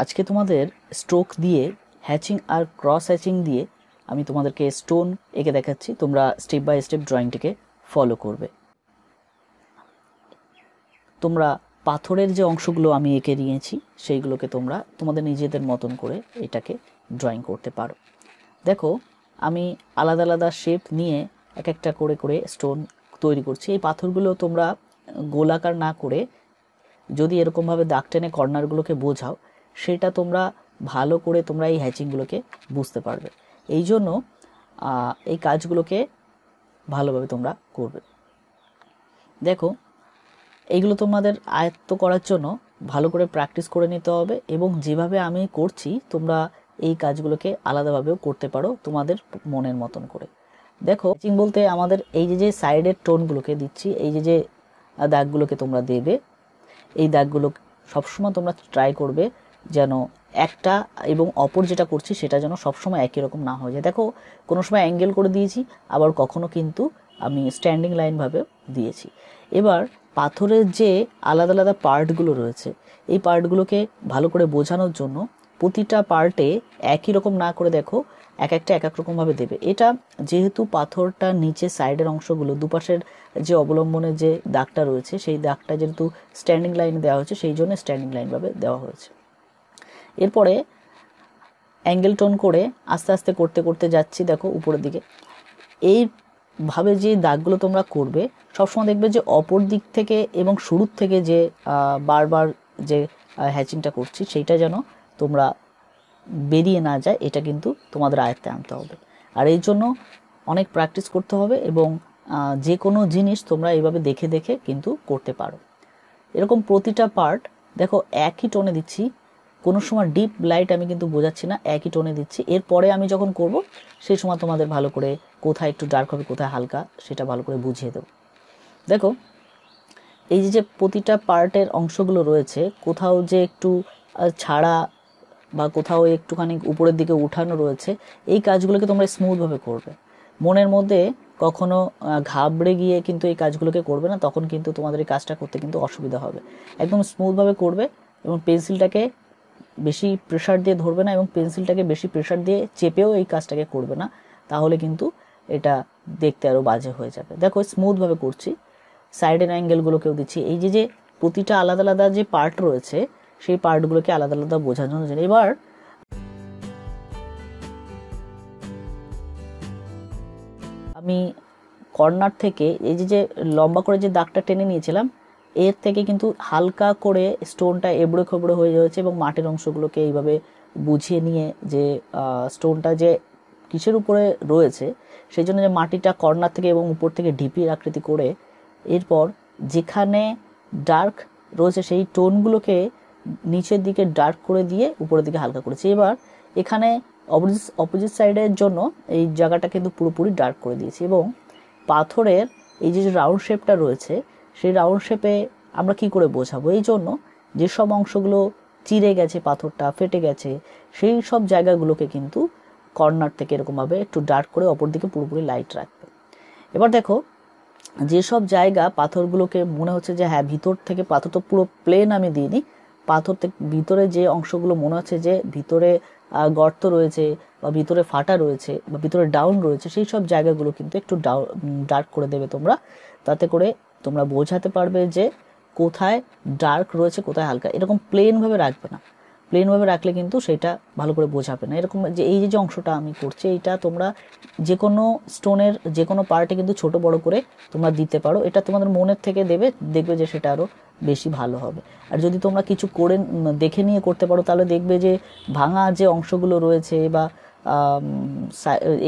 আজকে তোমাদের স্ট্রোক দিয়ে হ্যাচিং আর ক্রস হ্যাচিং দিয়ে আমি তোমাদেরকে স্টোন এঁকে দেখাচ্ছি। তোমরা স্টেপ বাই স্টেপ ড্রয়িংটিকে ফলো করবে। তোমরা পাথরের যে অংশগুলো আমি এঁকে নিয়েছি সেইগুলোকে তোমরা তোমাদের নিজেদের মতন করে এটাকে ড্রয়িং করতে পারো। দেখো, আমি আলাদা আলাদা শেপ নিয়ে এক একটা করে করে স্টোন তৈরি করছি। এই পাথরগুলো তোমরা গোলাকার না করে যদি এরকমভাবে দাগ টেনে কর্নারগুলোকে বোঝাও, সেটা তোমরা ভালো করে তোমরা এই হ্যাচিংগুলোকে বুঝতে পারবে। এই জন্য এই কাজগুলোকে ভালোভাবে তোমরা করবে। দেখো, এইগুলো তোমাদের আয়ত্ত করার জন্য ভালো করে প্র্যাকটিস করে নিতে হবে, এবং যেভাবে আমি করছি তোমরা এই কাজগুলোকে আলাদাভাবেও করতে পারো তোমাদের মনের মতন করে। দেখো, হ্যাচিং বলতে আমাদের এই যে সাইডের টোনগুলোকে দিচ্ছি, এই যে দাগগুলোকে তোমরা দেবে, এই দাগগুলো সবসময় তোমরা ট্রাই করবে যেন একটা এবং অপর যেটা করছি সেটা যেন সবসময় একই রকম না হয়ে যায়। দেখো, কোনো সময় অ্যাঙ্গেল করে দিয়েছি, আবার কখনো কিন্তু আমি স্ট্যান্ডিং লাইনভাবে দিয়েছি। এবার পাথরের যে আলাদা আলাদা পার্টগুলো রয়েছে, এই পার্টগুলোকে ভালো করে বোঝানোর জন্য প্রতিটা পার্টে একই রকম না করে দেখো এক একটা এক এক রকমভাবে দেবে। এটা যেহেতু পাথরটা নিচে সাইডের অংশগুলো দুপাশের যে অবলম্বনের যে দাগটা রয়েছে সেই দাগটা যেহেতু স্ট্যান্ডিং লাইনে দেওয়া হয়েছে, সেই জন্য স্ট্যান্ডিং লাইনভাবে দেওয়া হয়েছে। এরপরে অ্যাঙ্গেল টোন করে আস্তে আস্তে করতে করতে যাচ্ছি। দেখো উপরের দিকে এইভাবে যে দাগগুলো তোমরা করবে, সবসময় দেখবে যে অপর দিক থেকে এবং শুরুর থেকে যে বারবার যে হ্যাচিংটা করছি সেইটা যেন তোমরা বেরিয়ে না যায়, এটা কিন্তু তোমাদের আয়ত্তে আনতে হবে। আর এই জন্য অনেক প্র্যাকটিস করতে হবে, এবং যে কোনো জিনিস তোমরা এইভাবে দেখে দেখে কিন্তু করতে পারো। এরকম প্রতিটা পার্ট দেখো একই টোনে দিচ্ছি, কোনো সময় ডিপ লাইট আমি কিন্তু বোঝাচ্ছি না, একই টোনে দিচ্ছি। এরপরে আমি যখন করব সেই সময় তোমাদের ভালো করে কোথায় একটু ডার্ক হবে কোথায় হালকা সেটা ভালো করে বুঝিয়ে দেবো। দেখো, এই যে প্রতিটা পার্টের অংশগুলো রয়েছে, কোথাও যে একটু ছাড়া বা কোথাও একটুখানি উপরের দিকে উঠানো রয়েছে, এই কাজগুলোকে তোমরা স্মুথভাবে করবে। মনের মধ্যে কখনো ঘাবড়ে গিয়ে কিন্তু এই কাজগুলোকে করবে না, তখন কিন্তু তোমাদের এই কাজটা করতে কিন্তু অসুবিধা হবে। একদম স্মুথভাবে করবে, এবং পেন্সিলটাকে বেশি প্রেশার দিয়ে ধরবে না, এবং পেন্সিলটাকে বেশি প্রেশার দিয়ে চেপেও এই কাজটাকে করবে না, তাহলে কিন্তু এটা দেখতে আরও বাজে হয়ে যাবে। দেখো, স্মুথভাবে করছি, সাইডের অ্যাঙ্গেলগুলোকেও দিচ্ছি। এই যে প্রতিটা আলাদা আলাদা যে পার্ট রয়েছে সেই পার্টগুলোকে আলাদা আলাদা বোঝানোর জন্য এবার আমি কর্নার থেকে এই যে লম্বা করে যে দাগটা টেনে নিয়েছিলাম, এর থেকে কিন্তু হালকা করে স্টোনটা এবড়ো খেবড়ো হয়ে যাচ্ছে, এবং মাটির অংশগুলোকে এইভাবে বুঝিয়ে নিয়ে যে স্টোনটা যে কিসের উপরে রয়েছে সেই জন্য যে মাটিটা কর্নার থেকে এবং উপর থেকে ঢিপির আকৃতি করে, এরপর যেখানে ডার্ক রয়েছে সেই টোনগুলোকে নিচের দিকে ডার্ক করে দিয়ে উপরের দিকে হালকা করেছি। এবার এখানে অপোজিট সাইডের জন্য এই জায়গাটা কিন্তু পুরোপুরি ডার্ক করে দিয়েছি, এবং পাথরের এই যে রাউন্ড শেপটা রয়েছে সেই রাউন্ড শেপে আমরা কি করে বোঝাবো, এই জন্য যেসব অংশগুলো চিরে গেছে, পাথরটা ফেটে গেছে, সেই সব জায়গাগুলোকে কিন্তু কর্নার থেকে এরকমভাবে একটু ডার্ক করে অপর দিকে পুরোপুরি লাইট রাখবে। এবার দেখো, যেসব জায়গা পাথরগুলোকে মনে হচ্ছে যে হ্যাঁ ভিতর থেকে পাথর তো পুরো প্লেন আমি দিইনি, পাথর থেকে ভিতরে যে অংশগুলো মনে হচ্ছে যে ভিতরে গর্ত রয়েছে বা ভিতরে ফাটা রয়েছে বা ভিতরে ডাউন রয়েছে, সেই সব জায়গাগুলো কিন্তু একটু ডার্ক করে দেবে তোমরা, তাতে করে তোমরা বোঝাতে পারবে যে কোথায় ডার্ক রয়েছে কোথায় হালকা। এরকম প্লেনভাবে রাখবে না, প্লেনভাবে রাখলে কিন্তু সেটা ভালো করে বোঝাবে না। এরকম যে এই যে অংশটা আমি করছি, এইটা তোমরা যে কোনো স্টোনের যে কোনো পার্টে কিন্তু ছোট বড় করে তোমরা দিতে পারো, এটা তোমাদের মনের থেকে দেবে, দেখবে যে সেটা আরও বেশি ভালো হবে। আর যদি তোমরা কিছু করে দেখে নিয়ে করতে পারো, তাহলে দেখবে যে ভাঙা যে অংশগুলো রয়েছে বা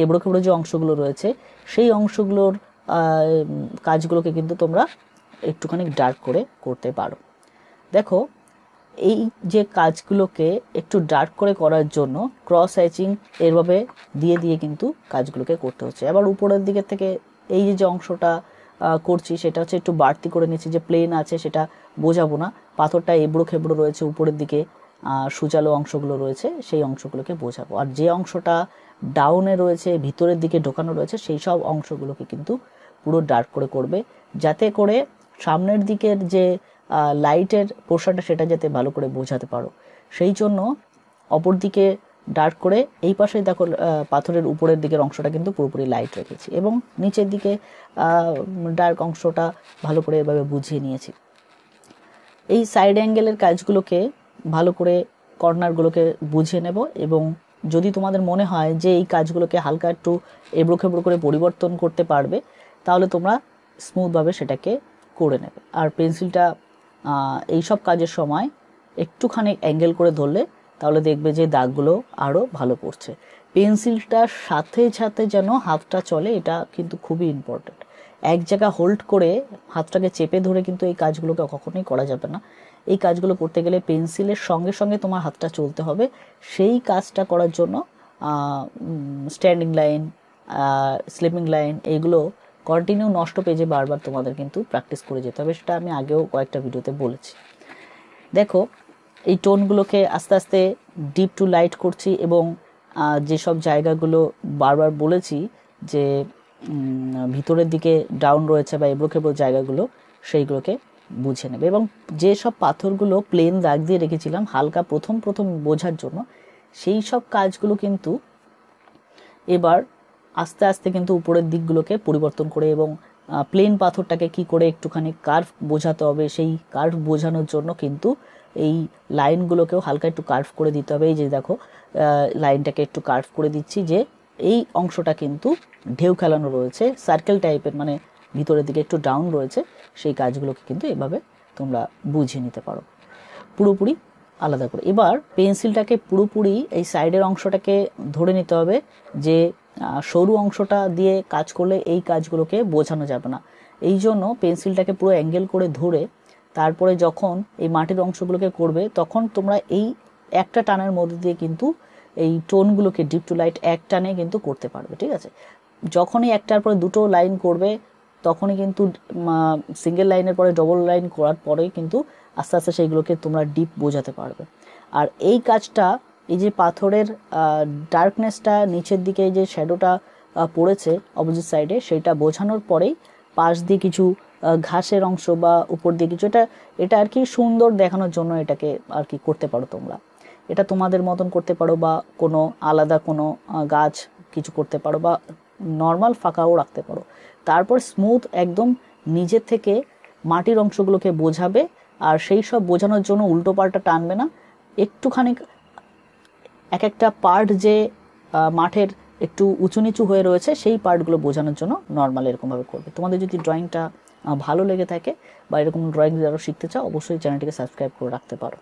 এবড়ো খেবড়ো যে অংশগুলো রয়েছে সেই অংশগুলোর কাজগুলোকে কিন্তু তোমরা একটুখানি ডার্ক করে করতে পারো। দেখো, এই যে কাজগুলোকে একটু ডার্ক করে করার জন্য ক্রস হ্যাচিং এরভাবে দিয়ে দিয়ে কিন্তু কাজগুলোকে করতে হচ্ছে। আবার উপরের দিকের থেকে এই যে অংশটা করছি সেটা হচ্ছে একটু বাড়তি করে নিচ্ছি, যে প্লেন আছে সেটা বোঝাবো না, পাথরটা এবড়ো খেবড়ো রয়েছে, উপরের দিকে সুচালো অংশগুলো রয়েছে সেই অংশগুলোকে বোঝাবো। আর যে অংশটা ডাউনে রয়েছে, ভিতরের দিকে ঢোকানো রয়েছে, সেই সব অংশগুলোকে কিন্তু পুরো ডার্ক করে করবে, যাতে করে সামনের দিকের যে লাইটের পোর্শনটা সেটা যাতে ভালো করে বোঝাতে পারো। সেই জন্য অপর দিকে ডার্ক করে এই পাশে দেখো পাথরের উপরের দিকের অংশটা কিন্তু পুরোপুরি লাইট রেখেছি এবং নিচের দিকে ডার্ক অংশটা ভালো করে এভাবে বুঝিয়ে নিয়েছি। এই সাইড অ্যাঙ্গেলের কাজগুলোকে ভালো করে কর্নারগুলোকে বুঝিয়ে নেব এবং যদি তোমাদের মনে হয় যে এই কাজগুলোকে হালকা একটু এবড়ো খেবড়ো করে পরিবর্তন করতে পারবে তাহলে তোমরা স্মুথভাবে সেটাকে করে নেবে। আর পেন্সিলটা এইসব কাজের সময় একটুখানি অ্যাঙ্গেল করে ধরলে তাহলে দেখবে যে দাগগুলো আরও ভালো পড়ছে। পেন্সিলটার সাথে সাথে যেন হাতটা চলে, এটা কিন্তু খুবই ইম্পর্টেন্ট। এক জায়গা হোল্ড করে হাতটাকে চেপে ধরে কিন্তু এই কাজগুলোকে কখনোই করা যাবে না। এই কাজগুলো করতে গেলে পেন্সিলের সঙ্গে সঙ্গে তোমার হাতটা চলতে হবে। সেই কাজটা করার জন্য স্ট্যান্ডিং লাইন, স্লিপিং লাইন এইগুলো কন্টিনিউ নষ্ট পেজে বারবার তোমাদের কিন্তু প্র্যাকটিস করে যেতে হবে। সেটা আমি আগেও কয়েকটা ভিডিওতে বলেছি। দেখো এই টোনগুলোকে আস্তে আস্তে ডিপ টু লাইট করছি এবং যেসব জায়গাগুলো বারবার বলেছি যে ভিতরের দিকে ডাউন রয়েছে বা এবড়ো খেবড়ো জায়গাগুলো সেইগুলোকে বুঝে নেবে। এবং যেসব পাথরগুলো প্লেন দাগ দিয়ে রেখেছিলাম হালকা প্রথম বোঝার জন্য, সেই সব কাজগুলো কিন্তু এবার আস্তে আস্তে কিন্তু উপরের দিকগুলোকে পরিবর্তন করে এবং প্লেন পাথরটাকে কি করে একটুখানি কার্ভ বোঝাতে হবে, সেই কার্ভ বোঝানোর জন্য কিন্তু এই লাইনগুলোকেও হালকা একটু কার্ভ করে দিতে হবে। এই যে দেখো লাইনটাকে একটু কার্ভ করে দিচ্ছি যে এই অংশটা কিন্তু ঢেউ খেলানো রয়েছে, সার্কেল টাইপের, মানে ভিতরের দিকে একটু ডাউন রয়েছে। সেই কাজগুলোকে কিন্তু এভাবে তোমরা বুঝিয়ে নিতে পারো পুরোপুরি আলাদা করে। এবার পেন্সিলটাকে পুরোপুরি এই সাইডের অংশটাকে ধরে নিতে হবে যে সরু অংশটা দিয়ে কাজ করলে এই কাজগুলোকে বোঝানো যাবে না। এই জন্য পেন্সিলটাকে পুরো অ্যাঙ্গেল করে ধরে তারপরে যখন এই মাটির অংশগুলোকে করবে তখন তোমরা এই একটা টানের মধ্যে দিয়ে কিন্তু এই টোনগুলোকে ডিপ টু লাইট এক টানে কিন্তু করতে পারবে, ঠিক আছে। যখনই একটার পরে দুটো লাইন করবে তখনই কিন্তু সিঙ্গেল লাইনের পরে ডবল লাইন করার পরেই কিন্তু আস্তে আস্তে সেইগুলোকে তোমরা ডিপ বোঝাতে পারবে। আর এই কাজটা, এই যে পাথরের ডার্কনেসটা নিচের দিকে যে শ্যাডোটা পড়েছে অপোজিট সাইডে, সেইটা বোঝানোর পরেই পাশ দিয়ে কিছু ঘাসের অংশ বা উপর দিয়ে কিছু, এটা আর কি সুন্দর দেখানোর জন্য এটাকে আর কি করতে পারো তোমরা। এটা তোমাদের মতন করতে পারো বা কোনো আলাদা কোনো গাছ কিছু করতে পারো বা নর্মাল ফাঁকাও রাখতে পারো। তারপর স্মুথ একদম নিজের থেকে মাটির অংশগুলোকে বোঝাবে। আর সেই সব বোঝানোর জন্য উল্টো পাল্টা টানবে না, একটুখানি এক একটা পার্ট যে মাঠের একটু উঁচু নিচু হয়ে রয়েছে সেই পার্টগুলো বোঝানোর জন্য নর্মাল এরকমভাবে করবে। তোমাদের যদি ড্রয়িংটা ভালো লেগে থাকে বা এরকম ড্রয়িং যারা শিখতে চাও অবশ্যই চ্যানেলটিকে সাবস্ক্রাইব করে রাখতে পারো।